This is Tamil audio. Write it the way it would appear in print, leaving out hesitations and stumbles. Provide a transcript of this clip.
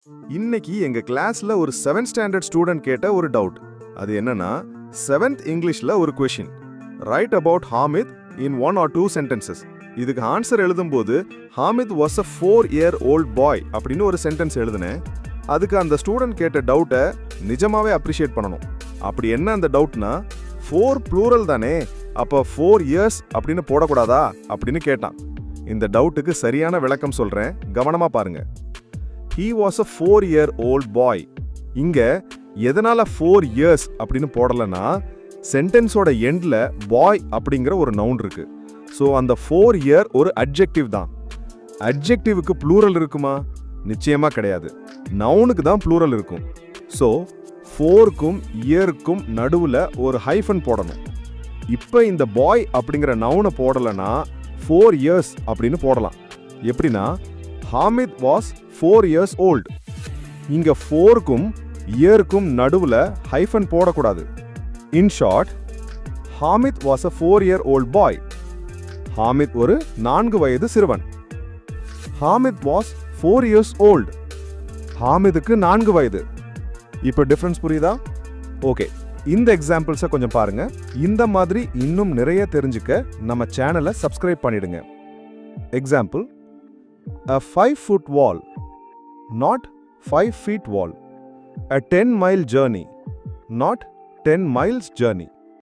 இன்னைக்கு எங்க கிளாஸ்ல ஒரு 7th ஸ்டாண்டர்ட் ஸ்டூடெண்ட் கேட்ட ஒரு டவுட். அது என்னன்னா 7th இங்கிலீஷ்ல ஒரு question. Right about Hamid in 1 or 2 sentences. இதுக்கு ஆன்சர் எழுதும்போது Hamid was a 4-year-old boy அப்படின்னு ஒரு சென்டென்ஸ் எழுதுனேன். அதுக்கு அந்த ஸ்டூடெண்ட் கேட்ட டவுட்டை நிஜமாவே அப்ரிஷியேட் பண்ணணும். அப்படி என்ன அந்த டவுட்னா 4 ப்ளூரல் தானே, அப்போ 4 years அப்படின்னு போடக்கூடாதா அப்படின்னு கேட்டான். இந்த டவுட்டுக்கு சரியான விளக்கம் சொல்றேன், கவனமா பாருங்க. He was a 4-year-old boy. இங்க எதனால 4 years அப்படின்னு போடலனா சென்டென்ஸோட எண்ட்ல பாய் அப்படிங்கிற ஒரு நவுன் இருக்கு. ஸோ அந்த 4 year ஒரு அட்ஜெக்டிவ் தான். அட்ஜெக்டிவ்க்கு ப்ளூரல் இருக்குமா? நிச்சயமா கிடையாது. நவுனுக்கு தான் ப்ளூரல் இருக்கும். ஸோ 4க்கும் இயர்க்கும் நடுவில் ஒரு ஹைஃபன் போடணும். இப்போ இந்த பாய் அப்படிங்கிற நவுனை போடலைன்னா 4 years அப்படின்னு போடலாம். எப்படின்னா ஹாமித் வாஸ் 4 years old. இங்க 4க்கும் இயர்க்கும் நடுவுல ஹைஃபன் போடக்கூடாது. In short, Hamid was a 4-year-old boy. Hamid ஒரு 4 வயது சிறுவன். Hamid was 4 years old. ஹாமிதுக்கு 4 வயது. இப்போ டிஃபரன்ஸ் புரியுதா? ஓகே, இந்த எக்ஸாம்பிள்ஸை கொஞ்சம் பாருங்க. இந்த மாதிரி இன்னும் நிறைய தெரிஞ்சுக்க நம்ம சேனலை சப்ஸ்கிரைப் பண்ணிடுங்க. Example: A 5-foot wall, not 5 feet wall. A 10-mile journey, not 10 miles journey.